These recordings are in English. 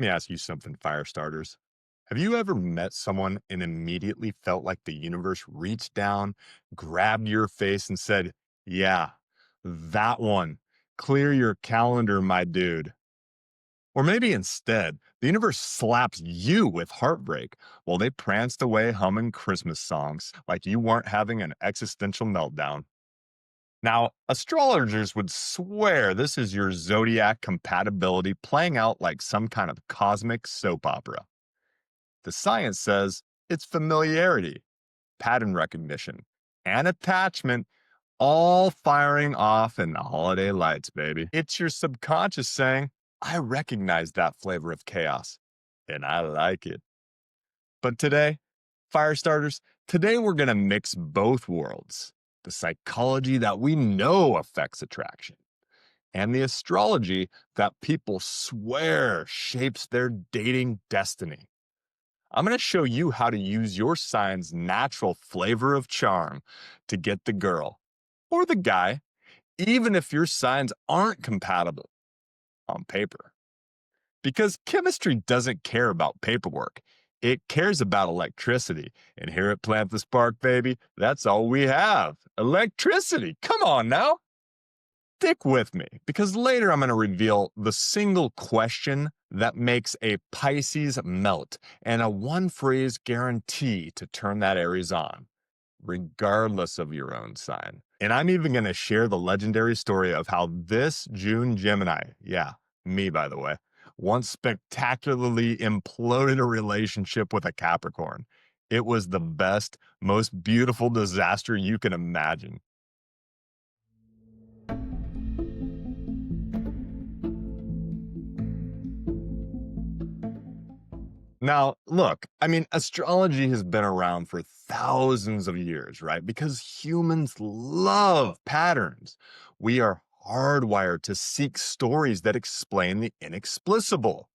Let me ask you something, fire starters. Have you ever met someone and immediately felt like the universe reached down, grabbed your face, and said, "Yeah, that one. Clear your calendar, my dude." Or maybe instead, the universe slaps you with heartbreak while they pranced away humming Christmas songs like you weren't having an existential meltdown. Now, astrologers would swear this is your zodiac compatibility playing out like some kind of cosmic soap opera. The science says it's familiarity, pattern recognition, and attachment all firing off in the holiday lights, baby. It's your subconscious saying, I recognize that flavor of chaos, and I like it. But today, fire starters, today we're going to mix both worlds, the psychology that we know affects attraction and the astrology that people swear shapes their dating destiny. I'm going to show you how to use your sign's natural flavor of charm to get the girl or the guy, even if your signs aren't compatible on paper. Because chemistry doesn't care about paperwork. It cares about electricity. And here at Plant the Spark, baby, that's all we have. Electricity. Come on now. Stick with me, because later I'm going to reveal the single question that makes a Pisces melt and a one-phrase guarantee to turn that Aries on, regardless of your own sign. And I'm even going to share the legendary story of how this June Gemini, yeah, me by the way, once spectacularly imploded a relationship with a Capricorn. It was the best, most beautiful disaster you can imagine. Now, look, I mean, astrology has been around for thousands of years, right? Because humans love patterns. We are hardwired to seek stories that explain the inexplicable.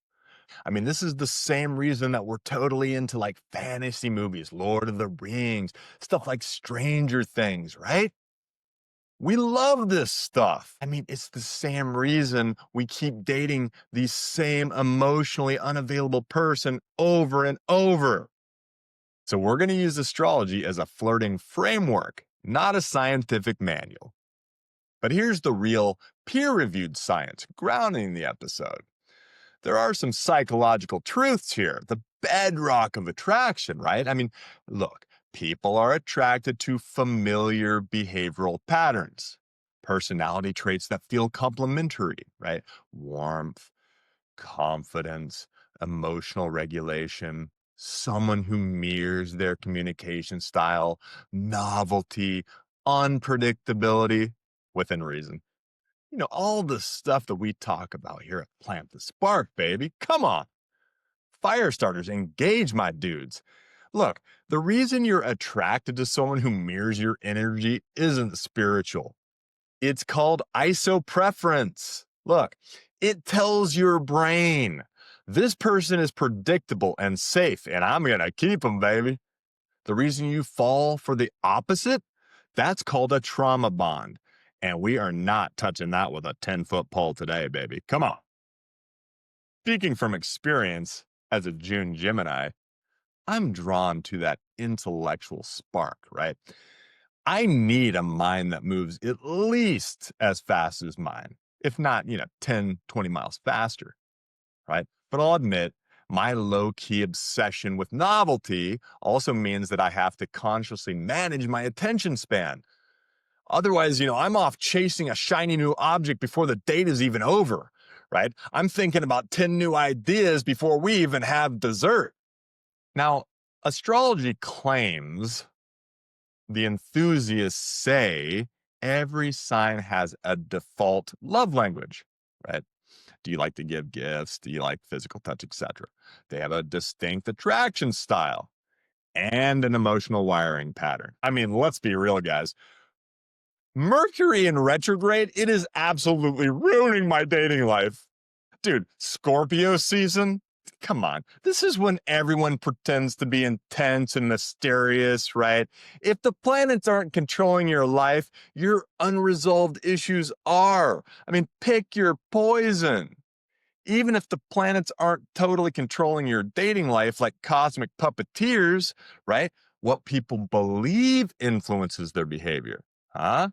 I mean, this is the same reason that we're totally into like fantasy movies, Lord of the Rings, stuff like Stranger Things, right? We love this stuff. I mean, it's the same reason we keep dating the same emotionally unavailable person over and over. So, we're going to use astrology as a flirting framework, not a scientific manual. But here's the real peer reviewed science grounding the episode. There are some psychological truths here, the bedrock of attraction, right? I mean, look, people are attracted to familiar behavioral patterns, personality traits that feel complementary, right? Warmth, confidence, emotional regulation, someone who mirrors their communication style, novelty, unpredictability within reason. All the stuff that we talk about here at Plant the Spark, baby. Come on. Fire starters, engage, my dudes. Look, the reason you're attracted to someone who mirrors your energy isn't spiritual. It's called isopreference. Look, it tells your brain this person is predictable and safe, and I'm going to keep them, baby. The reason you fall for the opposite, that's called a trauma bond. And we are not touching that with a 10-foot pole today, baby. Come on. Speaking from experience as a June Gemini, I'm drawn to that intellectual spark, right? I need a mind that moves at least as fast as mine, if not, 10, 20 miles faster, right? But I'll admit, my low key obsession with novelty also means that I have to consciously manage my attention span. Otherwise, I'm off chasing a shiny new object before the date is even over, right? I'm thinking about 10 new ideas before we even have dessert. Now, astrology claims, the enthusiasts say, every sign has a default love language, right? Do you like to give gifts? Do you like physical touch, etc.? They have a distinct attraction style and an emotional wiring pattern. I mean, let's be real, guys. Mercury in retrograde, it is absolutely ruining my dating life. Dude, Scorpio season? Come on. This is when everyone pretends to be intense and mysterious, right? If the planets aren't controlling your life, your unresolved issues are. I mean, pick your poison. Even if the planets aren't totally controlling your dating life like cosmic puppeteers, right? What people believe influences their behavior. Huh?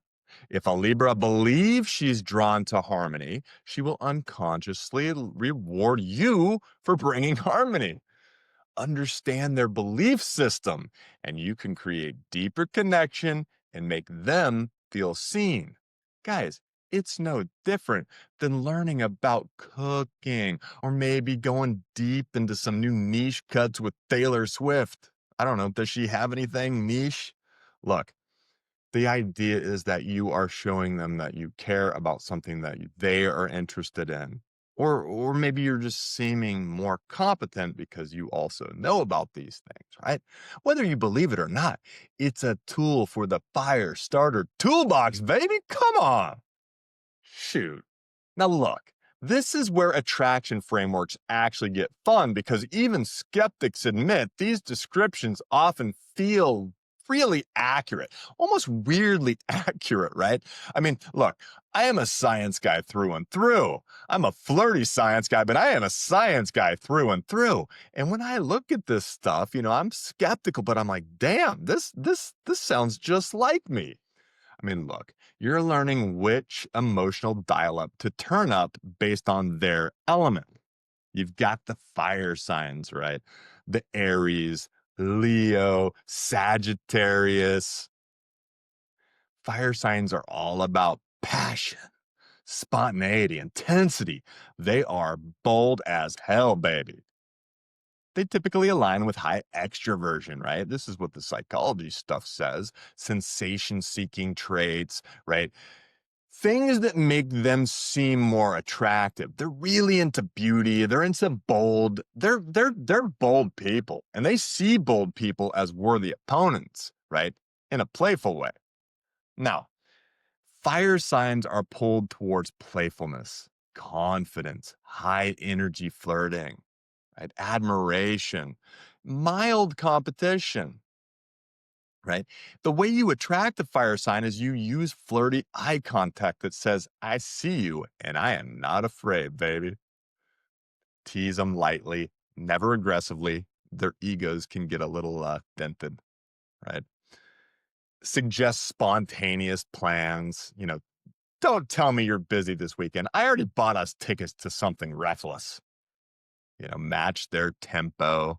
If a Libra believes she's drawn to harmony, she will unconsciously reward you for bringing harmony. Understand their belief system, and you can create deeper connection and make them feel seen. Guys, it's no different than learning about cooking or maybe going deep into some new niche cuts with Taylor Swift. I don't know, does she have anything niche? Look, the idea is that you are showing them that you care about something that they are interested in. Or maybe you're just seeming more competent because you also know about these things, right? Whether you believe it or not, it's a tool for the fire starter toolbox, baby. Come on. Shoot. Now, look, this is where attraction frameworks actually get fun because even skeptics admit these descriptions often feel really accurate, almost weirdly accurate, right? I mean, look, I am a science guy through and through. I'm a flirty science guy, but I am a science guy through and through. And when I look at this stuff, I'm skeptical, but I'm like, damn, this sounds just like me. I mean, look, you're learning which emotional dial up to turn up based on their element. You've got the fire signs, right? The Aries, Leo, Sagittarius. Fire signs are all about passion, spontaneity, intensity. They are bold as hell, baby. They typically align with high extroversion, right? This is what the psychology stuff says. Sensation seeking traits, right? Things that make them seem more attractive. They're really into beauty. They're into bold. They're bold people, and they see bold people as worthy opponents, right? In a playful way. Now, fire signs are pulled towards playfulness, confidence, high energy flirting, right? Admiration, mild competition, right? The way you attract the fire sign is you use flirty eye contact that says, I see you and I am not afraid, baby. Tease them lightly, never aggressively. Their egos can get a little dented, right? Suggest spontaneous plans. Don't tell me you're busy this weekend. I already bought us tickets to something reckless. Match their tempo,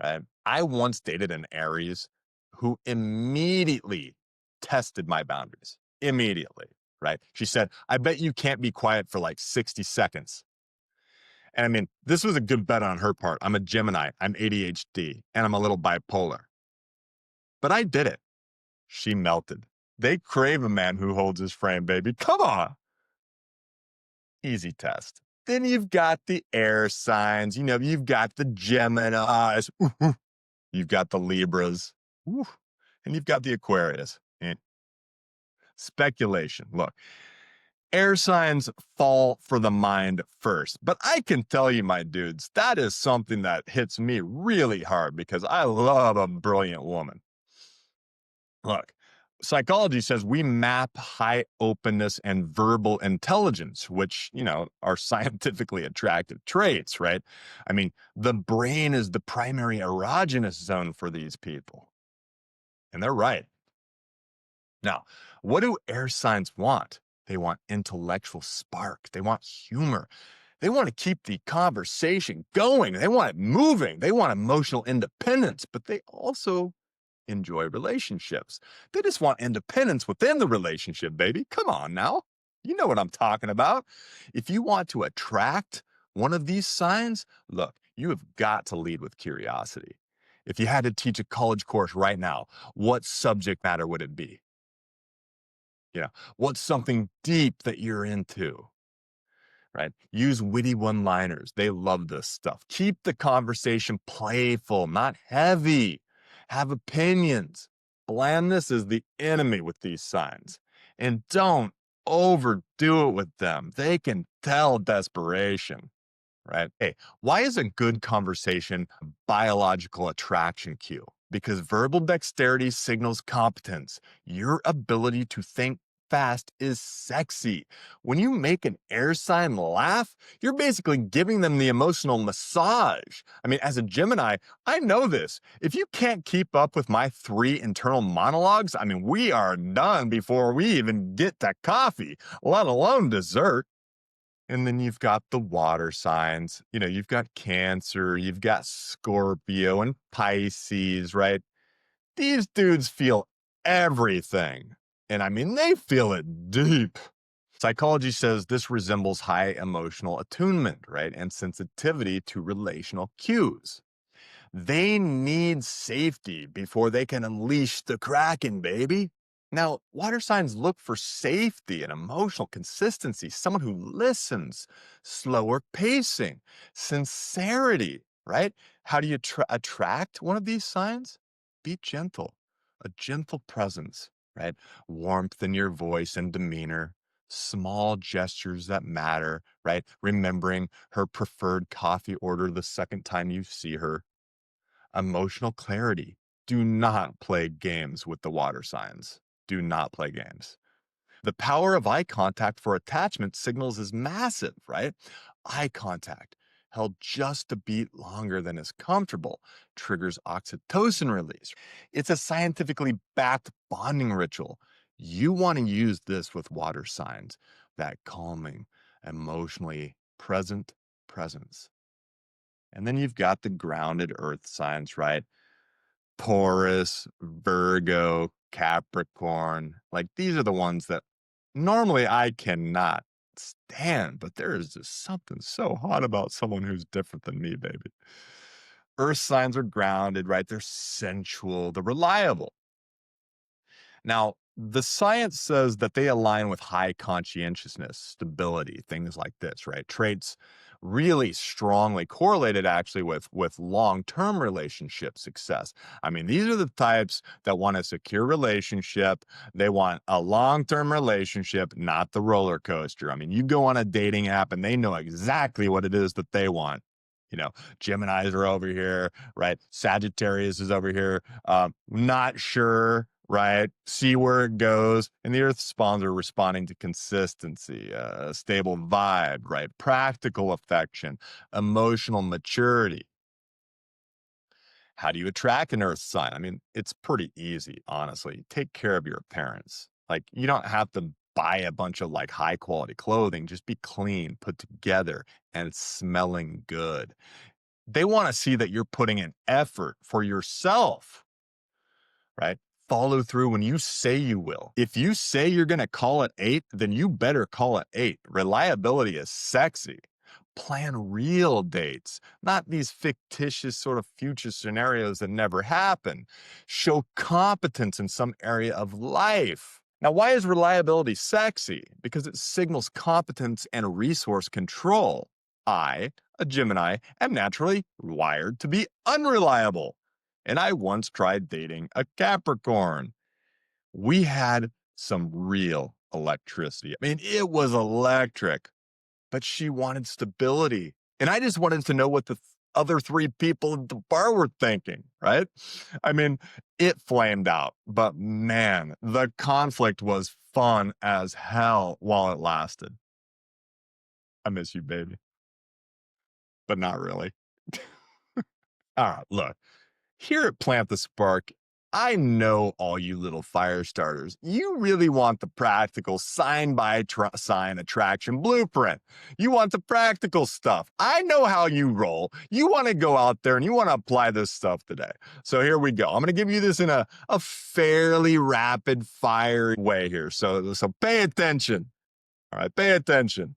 right? I once dated an Aries who immediately tested my boundaries. Immediately, right? She said, I bet you can't be quiet for like 60 seconds. And I mean, this was a good bet on her part. I'm a Gemini, I'm ADHD, and I'm a little bipolar. But I did it. She melted. They crave a man who holds his frame, baby. Come on. Easy test. Then you've got the air signs. You've got the Geminis. You've got the Libras. Woo. And you've got the Aquarius. Speculation. Look, air signs fall for the mind first. But I can tell you, my dudes, that is something that hits me really hard because I love a brilliant woman. Look, psychology says we map high openness and verbal intelligence, which, are scientifically attractive traits, right? I mean, the brain is the primary erogenous zone for these people. And they're right. Now, what do air signs want? They want intellectual spark. They want humor. They want to keep the conversation going. They want it moving. They want emotional independence, but they also enjoy relationships. They just want independence within the relationship, baby. Come on now. You know what I'm talking about. If you want to attract one of these signs, look, you have got to lead with curiosity. If you had to teach a college course right now, what subject matter would it be? What's something deep that you're into? Right? Use witty one-liners. They love this stuff. Keep the conversation playful, not heavy. Have opinions. Blandness is the enemy with these signs. And don't overdo it with them. They can tell desperation, right? Hey, why is a good conversation a biological attraction cue? Because verbal dexterity signals competence, your ability to think fast is sexy. When you make an air sign laugh, you're basically giving them the emotional massage. I mean, as a Gemini, I know this. If you can't keep up with my 3 internal monologues, I mean, we are done before we even get to coffee, let alone dessert. And then you've got the water signs. You've got Cancer, you've got Scorpio and Pisces, right? These dudes feel everything. And I mean, they feel it deep. Psychology says this resembles high emotional attunement, right? And sensitivity to relational cues. They need safety before they can unleash the Kraken, baby. Now, water signs look for safety and emotional consistency, someone who listens, slower pacing, sincerity, right? How do you attract one of these signs? Be gentle, a gentle presence, right? Warmth in your voice and demeanor, small gestures that matter, right? Remembering her preferred coffee order the second time you see her. Emotional clarity. Do not play games with the water signs. Do not play games. The power of eye contact for attachment signals is massive, right? Eye contact held just a beat longer than is comfortable triggers oxytocin release. It's a scientifically backed bonding ritual. You want to use this with water signs, that calming, emotionally present presence. And then you've got the grounded earth signs, right? Taurus, Virgo, Capricorn. Like these are the ones that normally I cannot stand, but there is just something so hot about someone who's different than me, baby. Earth signs are grounded, right? They're sensual, they're reliable. Now, the science says that they align with high conscientiousness, stability, things like this, right? Traits really strongly correlated actually with long-term relationship success. I mean, these are the types that want a secure relationship. They want a long-term relationship, not the roller coaster. I mean, you go on a dating app and they know exactly what it is that they want. Geminis are over here, right? Sagittarius is over here. Not sure, right? See where it goes. And the earth spawns are responding to consistency, a stable vibe, right? Practical affection, emotional maturity. How do you attract an earth sign? I mean, it's pretty easy, honestly. Take care of your appearance. Like, you don't have to buy a bunch of like high quality clothing. Just be clean, put together, and smelling good. They want to see that you're putting in effort for yourself, right? Follow through when you say you will. If you say you're going to call it 8, then you better call it 8. Reliability is sexy. Plan real dates, not these fictitious sort of future scenarios that never happen. Show competence in some area of life. Now, why is reliability sexy? Because it signals competence and resource control. I, a Gemini, am naturally wired to be unreliable. And I once tried dating a Capricorn. We had some real electricity. I mean, it was electric, but she wanted stability. And I just wanted to know what the other 3 people at the bar were thinking, right? I mean, it flamed out, but man, the conflict was fun as hell while it lasted. I miss you, baby, but not really. All right, look. Here at Plant the Spark, I know all you little fire starters. You really want the practical sign by sign attraction blueprint. You want the practical stuff. I know how you roll. You want to go out there and you want to apply this stuff today. So here we go. I'm going to give you this in a fairly rapid fire way here. So pay attention. All right, pay attention.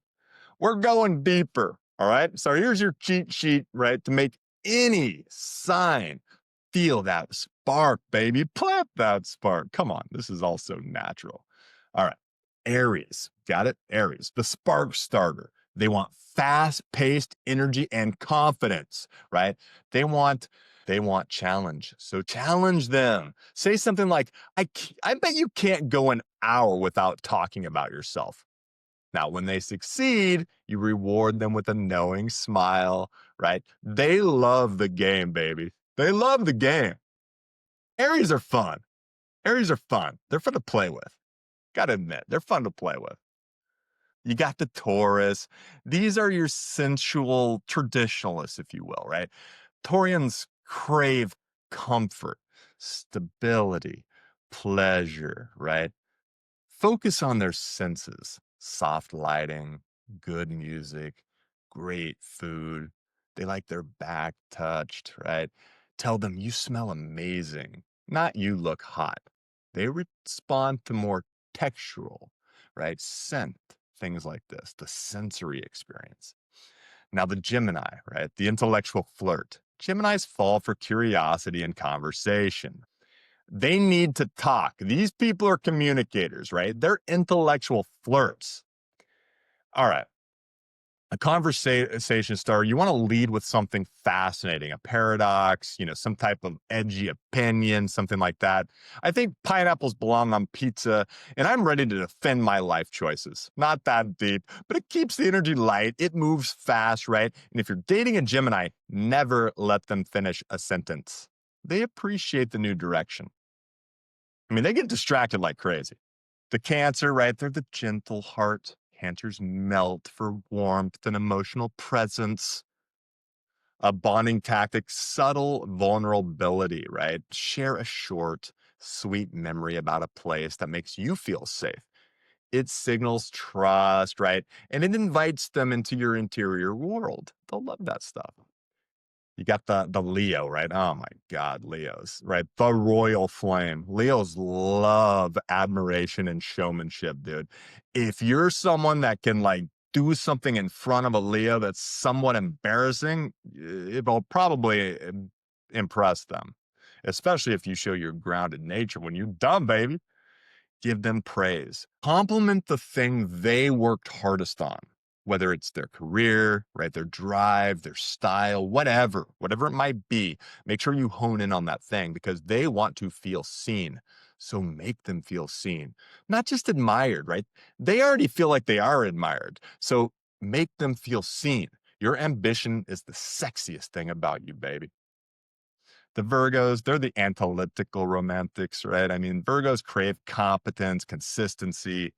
We're going deeper. All right. So here's your cheat sheet, right? To make any sign feel that spark, baby. Plant that spark. Come on. This is all so natural. All right. Aries. Got it? Aries, the spark starter. They want fast-paced energy and confidence, right? They want challenge. So challenge them. Say something like, I bet you can't go an hour without talking about yourself. Now, when they succeed, you reward them with a knowing smile, right? They love the game, baby. They love the game. Aries are fun. Aries are fun. They're fun to play with. Gotta admit, they're fun to play with. You got the Taurus. These are your sensual traditionalists, if you will, right? Taurians crave comfort, stability, pleasure, right? Focus on their senses, soft lighting, good music, great food. They like their back touched, right? Tell them you smell amazing, not you look hot. They respond to more textural, right? Scent, things like this, the sensory experience. Now, the Gemini, right? The intellectual flirt. Geminis fall for curiosity and conversation. They need to talk. These people are communicators, right? They're intellectual flirts. All right. A conversation starter, you want to lead with something fascinating, a paradox, some type of edgy opinion, something like that. I think pineapples belong on pizza, and I'm ready to defend my life choices. Not that deep, but it keeps the energy light. It moves fast, right? And if you're dating a Gemini, never let them finish a sentence. They appreciate the new direction. I mean, they get distracted like crazy. The Cancer, right? They're the gentle heart. Cancers melt for warmth and emotional presence. A bonding tactic, subtle vulnerability, right? Share a short, sweet memory about a place that makes you feel safe. It signals trust, right? And it invites them into your interior world. They'll love that stuff. You got the Leo, right? Oh my God, Leos, right? The royal flame. Leos love admiration and showmanship, dude. If you're someone that can like do something in front of a Leo that's somewhat embarrassing, it will probably impress them, especially if you show your grounded nature. When you're done, baby, give them praise. Compliment the thing they worked hardest on, whether it's their career, right? Their drive, their style, whatever it might be. Make sure you hone in on that thing because they want to feel seen. So make them feel seen, not just admired, right? They already feel like they are admired. So make them feel seen. Your ambition is the sexiest thing about you, baby. The Virgos, they're the analytical romantics, right? I mean, Virgos crave competence, consistency.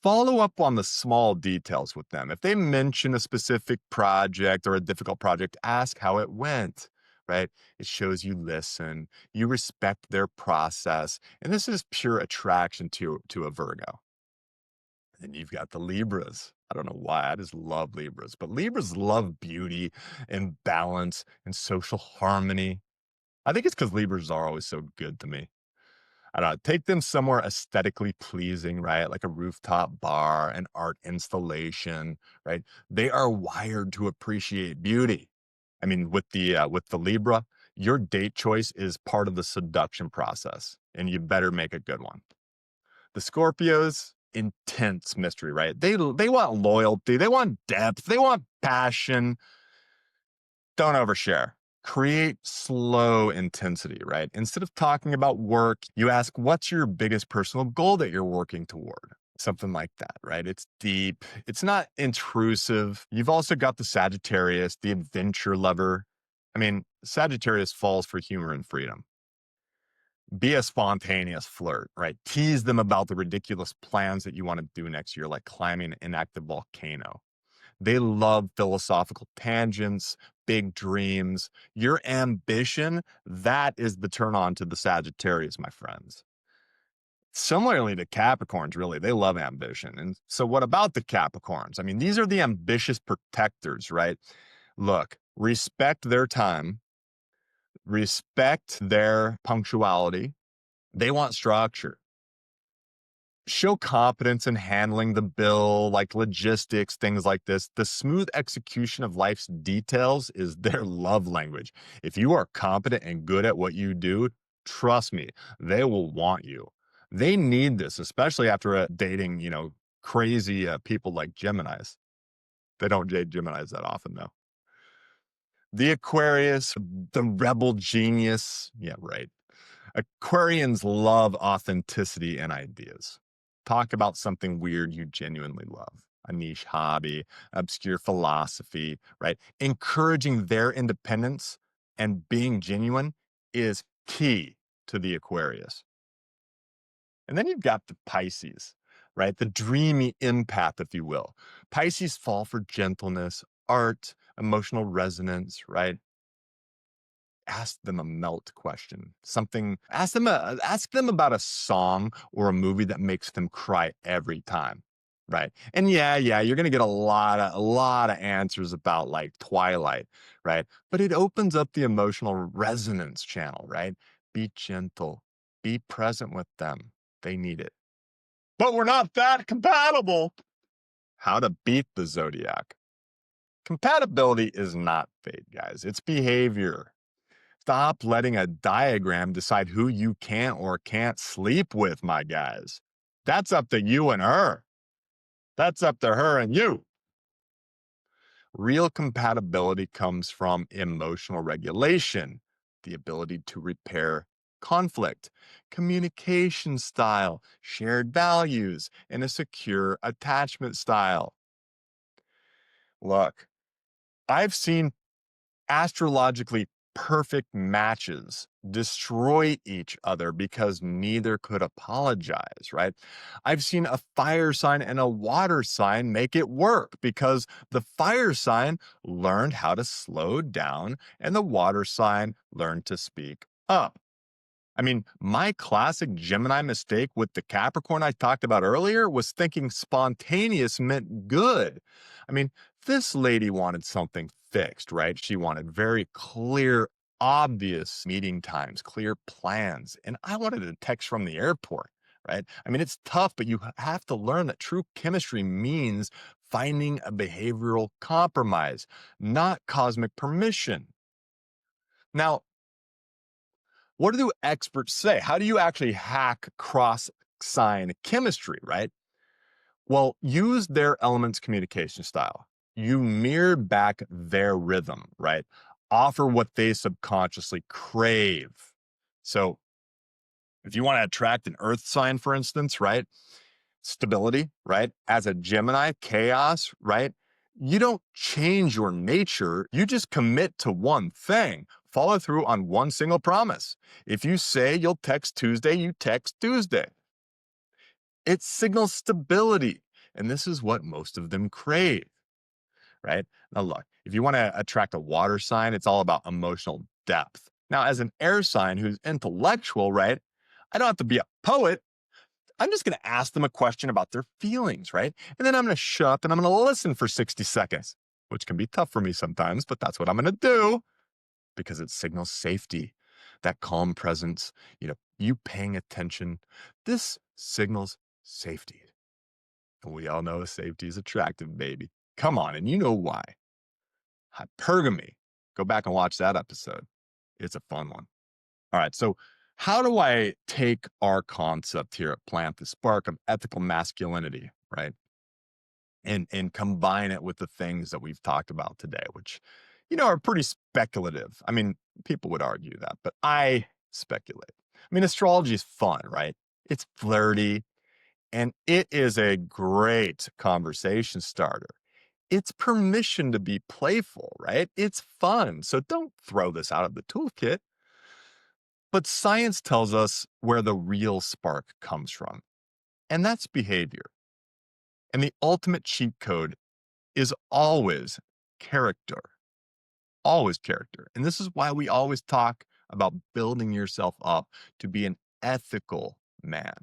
Follow up on the small details with them. If they mention a specific project or a difficult project, ask how it went, right? It shows you listen, you respect their process. And this is pure attraction to a Virgo. And you've got the Libras. I don't know why. I just love Libras, but Libras love beauty and balance and social harmony. I think it's because Libras are always so good to me. I don't know, take them somewhere aesthetically pleasing, right? Like a rooftop bar, an art installation, right? They are wired to appreciate beauty. I mean, with the Libra, your date choice is part of the seduction process, and you better make a good one. The Scorpios, intense mystery, right? They want loyalty, they want depth, they want passion. Don't overshare. Create slow intensity, right? Instead of talking about work, you ask, what's your biggest personal goal that you're working toward? Something like that, right? It's deep. It's not intrusive. You've also got the Sagittarius, the adventure lover. I mean, Sagittarius falls for humor and freedom. Be a spontaneous flirt, right? Tease them about the ridiculous plans that you want to do next year, like climbing an inactive volcano. They love philosophical tangents, big dreams. Your ambition, that is the turn on to the Sagittarius, my friends. Similarly to Capricorns, really, they love ambition. And so, what about the Capricorns? I mean, these are the ambitious protectors, right? Look, respect their time, respect their punctuality. They want structure. Show competence in handling the bill, like logistics, things like this. The smooth execution of life's details is their love language. If you are competent and good at what you do, trust me, they will want you. They need this, especially after dating, crazy people like Geminis. They don't date Geminis that often, though. The Aquarius, the rebel genius. Yeah, right. Aquarians love authenticity and ideas. Talk about something weird you genuinely love, a niche hobby, obscure philosophy, right? Encouraging their independence and being genuine is key to the Aquarius. And then you've got the Pisces, right? The dreamy empath, if you will. Pisces fall for gentleness, art, emotional resonance, right? Ask them a melt question. Something, ask them about a song or a movie that makes them cry every time. Right. And yeah, you're gonna get a lot of answers about like Twilight, right? But it opens up the emotional resonance channel, right? Be gentle, be present with them. They need it. But we're not that compatible. How to beat the Zodiac. Compatibility is not fate, guys. It's behavior. Stop letting a diagram decide who you can or can't sleep with, my guys. That's up to you and her. That's up to her and you. Real compatibility comes from emotional regulation, the ability to repair conflict, communication style, shared values, and a secure attachment style. Look, I've seen astrologically perfect matches destroy each other because neither could apologize, right? I've seen a fire sign and a water sign make it work because the fire sign learned how to slow down and the water sign learned to speak up. I mean, my classic Gemini mistake with the Capricorn I talked about earlier was thinking spontaneous meant good. I mean, this lady wanted something fixed, right? She wanted very clear, obvious meeting times, clear plans. And I wanted a text from the airport, right? I mean, it's tough, but you have to learn that true chemistry means finding a behavioral compromise, not cosmic permission. Now, what do experts say? How do you actually hack cross sign chemistry, right? Well, use their elements communication style. You mirror back their rhythm, right? Offer what they subconsciously crave. So if you want to attract an earth sign, for instance, right? Stability, right? As a Gemini, chaos, right? You don't change your nature. You just commit to one thing. Follow through on one single promise. If you say you'll text Tuesday, you text Tuesday. It signals stability. And this is what most of them crave, right? Now, look, if you want to attract a water sign, it's all about emotional depth. Now, as an air sign who's intellectual, right? I don't have to be a poet. I'm just going to ask them a question about their feelings, right? And then I'm going to shut up and I'm going to listen for 60 seconds, which can be tough for me sometimes, but that's what I'm going to do because it signals safety, that calm presence, you paying attention. This signals safety. And we all know safety is attractive, baby. Come on, and you know why. Hypergamy. Go back and watch that episode. It's a fun one. All right, so how do I take our concept here at Plant the Spark of ethical masculinity, right? And combine it with the things that we've talked about today, which, are pretty speculative. I mean, people would argue that, but I speculate. I mean, astrology is fun, right? It's flirty and it is a great conversation starter. It's permission to be playful, right? It's fun. So don't throw this out of the toolkit. But science tells us where the real spark comes from, and that's behavior. And the ultimate cheat code is always character. And this is why we always talk about building yourself up to be an ethical man,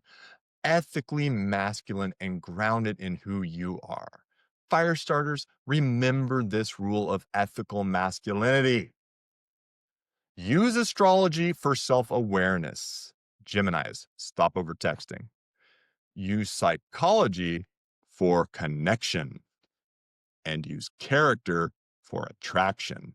ethically masculine and grounded in who you are. Fire starters, remember this rule of ethical masculinity. Use astrology for self awareness. Geminis, stop over texting. Use psychology for connection and use character for attraction.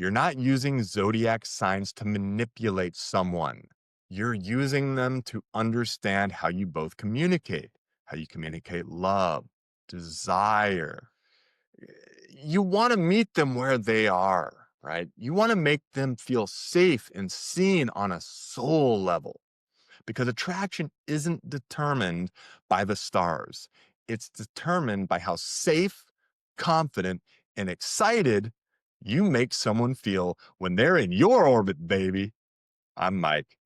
You're not using zodiac signs to manipulate someone. You're using them to understand how you both communicate, how you communicate love, desire. You want to meet them where they are, right? You want to make them feel safe and seen on a soul level because attraction isn't determined by the stars. It's determined by how safe, confident, and excited you make someone feel when they're in your orbit, baby. I'm Mike.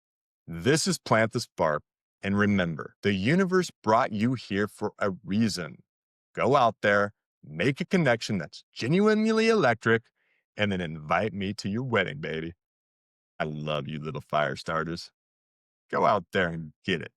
This is Plant the Spark. And remember, the universe brought you here for a reason. Go out there, make a connection that's genuinely electric, and then invite me to your wedding, baby. I love you, little fire starters. Go out there and get it.